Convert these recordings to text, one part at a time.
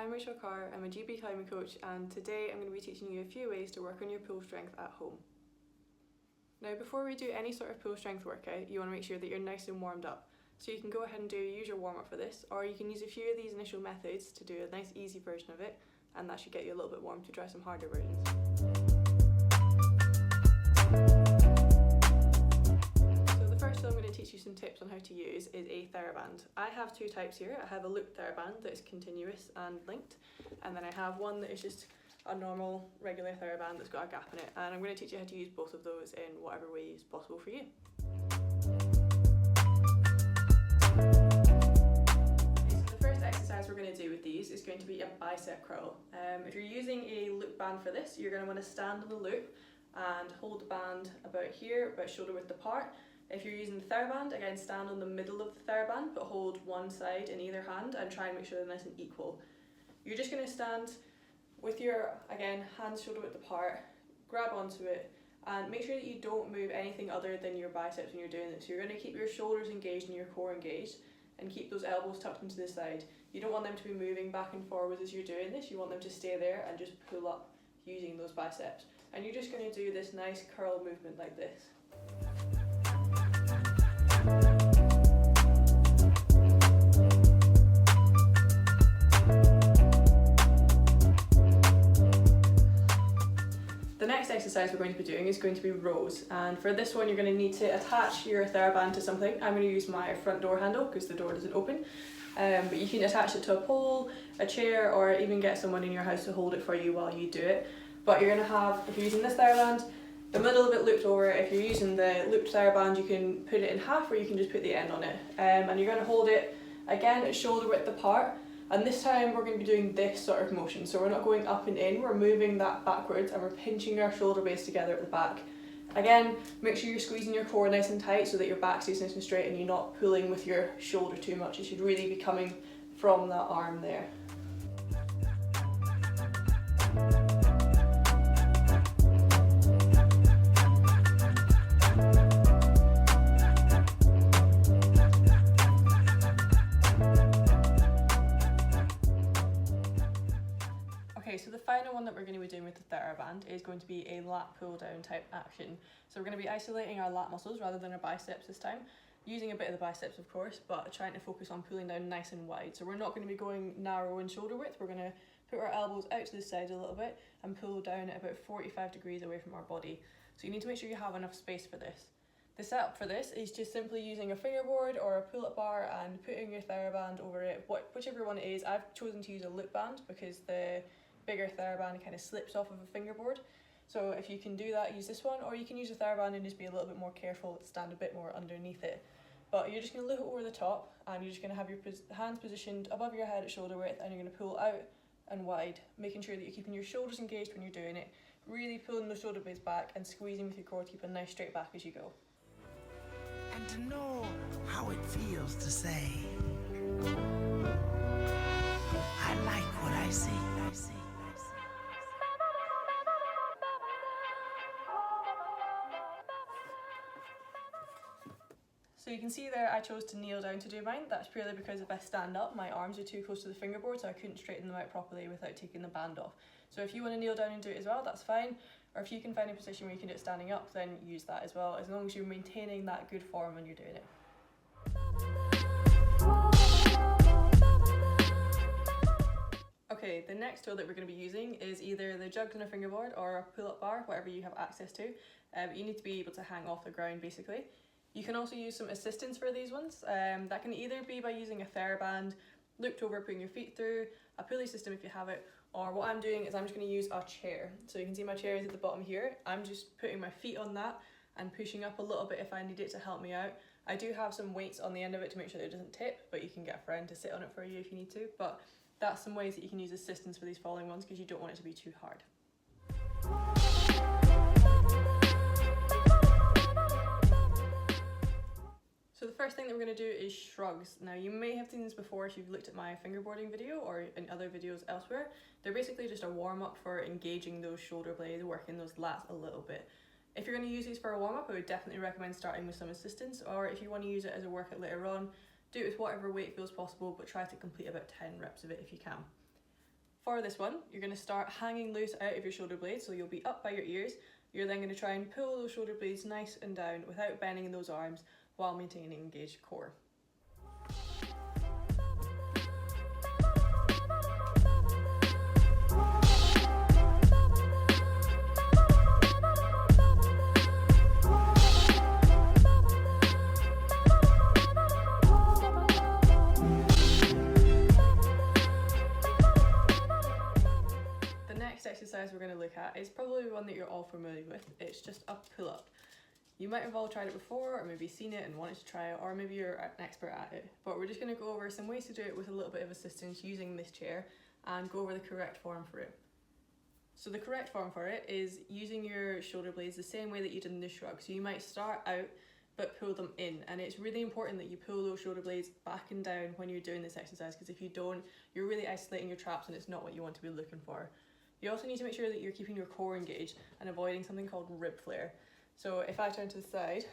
I'm Rachel Carr, I'm a GB climbing coach, and today I'm going to be teaching you a few ways to work on your pull strength at home. Now before we do any sort of pull strength workout, you want to make sure that you're nice and warmed up. So you can go ahead and use your warm up for this, or you can use a few of these initial methods to do a nice easy version of it, and that should get you a little bit warm to try some harder versions. So I'm going to teach you some tips on how to use is a theraband. I have two types here. I have a loop theraband that is continuous and linked, and then I have one that is just a normal regular theraband that's got a gap in it, and I'm going to teach you how to use both of those in whatever way is possible for you. Okay, so the first exercise we're going to do with these is going to be a bicep curl. If you're using a loop band for this, you're going to want to stand on the loop and hold the band about here, about shoulder width apart. If you're using the theraband, again stand on the middle of the theraband but hold one side in either hand and try and make sure they're nice and equal. You're just going to stand with your, again, hands shoulder width apart, grab onto it and make sure that you don't move anything other than your biceps when you're doing this. So you're going to keep your shoulders engaged and your core engaged and keep those elbows tucked into the side. You don't want them to be moving back and forwards as you're doing this, you want them to stay there and just pull up using those biceps. And you're just going to do this nice curl movement like this. The next exercise we're going to be doing is going to be rows, and for this one you're going to need to attach your theraband to something. I'm going to use my front door handle because the door doesn't open, but you can attach it to a pole, a chair, or even get someone in your house to hold it for you while you do it. But you're going to have, if you're using this theraband, the middle of it looped over. If you're using the looped theraband, you can put it in half or you can just put the end on it. And you're going to hold it again at shoulder width apart, and this time we're going to be doing this sort of motion. So we're not going up and in, we're moving that backwards and we're pinching our shoulder blades together at the back. Again, make sure you're squeezing your core nice and tight so that your back stays nice and straight and you're not pulling with your shoulder too much. It should really be coming from that arm there. Okay, so the final one that we're going to be doing with the theraband is going to be a lat pull down type action. So we're going to be isolating our lat muscles rather than our biceps this time, using a bit of the biceps of course, but trying to focus on pulling down nice and wide. So we're not going to be going narrow in shoulder width, we're going to put our elbows out to the side a little bit and pull down at about 45 degrees away from our body. So you need to make sure you have enough space for this. The setup for this is just simply using a fingerboard or a pull-up bar and putting your theraband over it, whichever one it is. I've chosen to use a loop band because the bigger theraband kind of slips off of a fingerboard. So if you can do that, use this one, or you can use a theraband and just be a little bit more careful, stand a bit more underneath it. But you're just going to loop it over the top and you're just going to have your hands positioned above your head at shoulder width, and you're going to pull out and wide, making sure that you're keeping your shoulders engaged when you're doing it, really pulling the shoulder blades back and squeezing with your core to keep a nice straight back as you go. And to know how it feels to say, I like what I see. So you can see there I chose to kneel down to do mine. That's purely because if I stand up, my arms are too close to the fingerboard, so I couldn't straighten them out properly without taking the band off. So if you want to kneel down and do it as well, that's fine. Or if you can find a position where you can do it standing up, then use that as well, as long as you're maintaining that good form when you're doing it. Okay, the next tool that we're going to be using is either the jugs on a fingerboard or a pull-up bar, whatever you have access to. But you need to be able to hang off the ground basically. You can also use some assistance for these ones. That can either be by using a theraband, looped over, putting your feet through, a pulley system if you have it, or what I'm doing is I'm just going to use a chair. So you can see my chair is at the bottom here. I'm just putting my feet on that and pushing up a little bit if I need it to help me out. I do have some weights on the end of it to make sure that it doesn't tip, but you can get a friend to sit on it for you if you need to. But that's some ways that you can use assistance for these following ones because you don't want it to be too hard. So the first thing that we're going to do is shrugs. Now you may have seen this before if you've looked at my fingerboarding video or in other videos elsewhere. They're basically just a warm-up for engaging those shoulder blades, working those lats a little bit. If you're going to use these for a warm-up, I would definitely recommend starting with some assistance, or if you want to use it as a workout later on, do it with whatever weight feels possible, but try to complete about 10 reps of it if you can. For this one, you're going to start hanging loose out of your shoulder blades, so you'll be up by your ears. You're then going to try and pull those shoulder blades nice and down without bending those arms while maintaining an engaged core. Exercise we're going to look at is probably one that you're all familiar with. It's just a pull-up. You might have all tried it before, or maybe seen it and wanted to try it, or maybe you're an expert at it, but we're just going to go over some ways to do it with a little bit of assistance using this chair and go over the correct form for it. So the correct form for it is using your shoulder blades the same way that you did in the shrug. So you might start out but pull them in, and it's really important that you pull those shoulder blades back and down when you're doing this exercise, because if you don't, you're really isolating your traps and it's not what you want to be looking for. You also need to make sure that you're keeping your core engaged and avoiding something called rib flare. So if I turn to the side,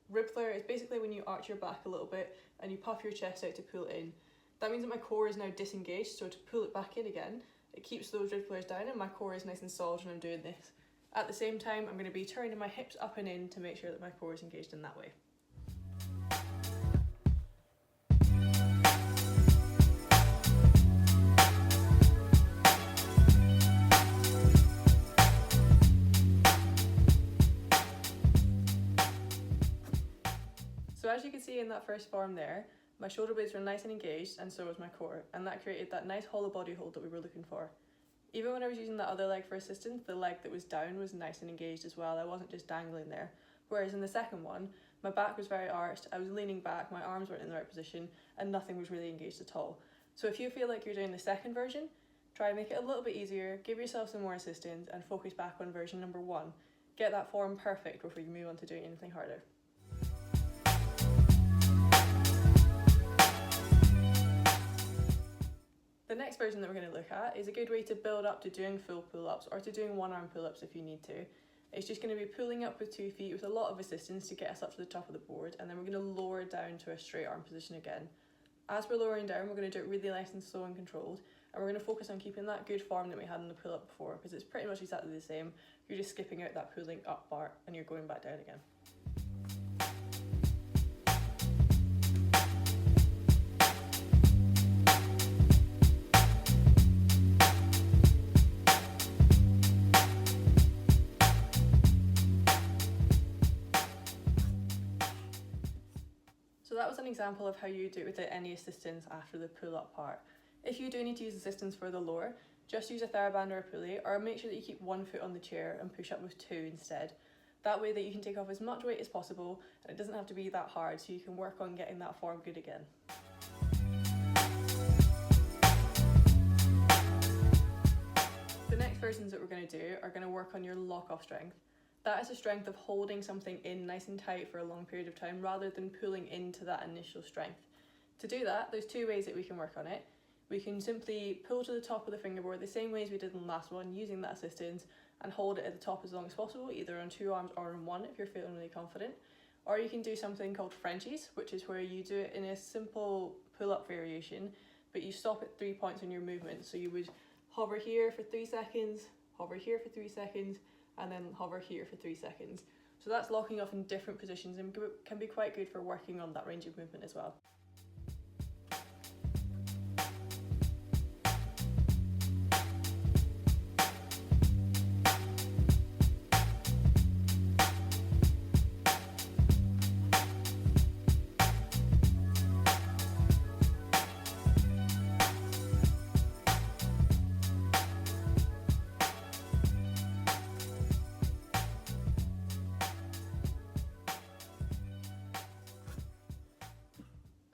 rib flare is basically when you arch your back a little bit and you puff your chest out to pull it in. That means that my core is now disengaged, so to pull it back in again, it keeps those rib flares down and my core is nice and solid when I'm doing this. At the same time, I'm going to be turning my hips up and in to make sure that my core is engaged in that way. So as you can see in that first form there, my shoulder blades were nice and engaged, and so was my core, and that created that nice hollow body hold that we were looking for. Even when I was using that other leg for assistance, the leg that was down was nice and engaged as well. I wasn't just dangling there. Whereas in the second one, my back was very arched, I was leaning back, my arms weren't in the right position, and nothing was really engaged at all. So if you feel like you're doing the second version, try and make it a little bit easier, give yourself some more assistance, and focus back on version number 1. Get that form perfect before you move on to doing anything harder. The next version that we're going to look at is a good way to build up to doing full pull-ups or to doing one-arm pull-ups if you need to. It's just going to be pulling up with 2 feet with a lot of assistance to get us up to the top of the board, and then we're going to lower down to a straight arm position again. As we're lowering down, we're going to do it really nice and slow and controlled, and we're going to focus on keeping that good form that we had in the pull-up before, because it's pretty much exactly the same. You're just skipping out that pulling up part and you're going back down again. So that was an example of how you do it without any assistance after the pull-up part. If you do need to use assistance for the lower, just use a theraband or a pulley, or make sure that you keep 1 foot on the chair and push up with 2 instead. That way that you can take off as much weight as possible and it doesn't have to be that hard, so you can work on getting that form good again. The next versions that we're going to do are going to work on your lock-off strength. That is the strength of holding something in nice and tight for a long period of time rather than pulling into that initial strength. To do that, there's 2 ways that we can work on it. We can simply pull to the top of the fingerboard the same way as we did in the last one, using that assistance, and hold it at the top as long as possible, either on 2 arms or on 1 if you're feeling really confident. Or you can do something called Frenchies, which is where you do it in a simple pull-up variation, but you stop at 3 points in your movement. So you would hover here for 3 seconds, hover here for 3 seconds, and then hover here for 3 seconds. So that's locking off in different positions and can be quite good for working on that range of movement as well.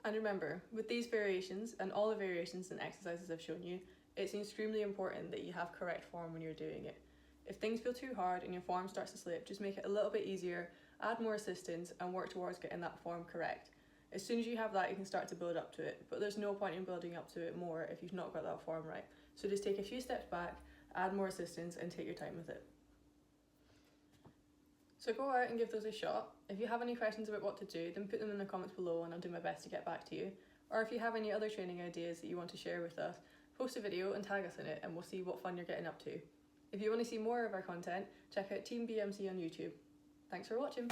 And remember, with these variations and all the variations and exercises I've shown you, it's extremely important that you have correct form when you're doing it. If things feel too hard and your form starts to slip, just make it a little bit easier, add more assistance, and work towards getting that form correct. As soon as you have that, you can start to build up to it, but there's no point in building up to it more if you've not got that form right. So just take a few steps back, add more assistance, and take your time with it. So go out and give those a shot. If you have any questions about what to do, then put them in the comments below and I'll do my best to get back to you. Or if you have any other training ideas that you want to share with us, Post a video and tag us in it and we'll see what fun you're getting up to. If you want to see more of our content, check out Team BMC on YouTube. Thanks for watching.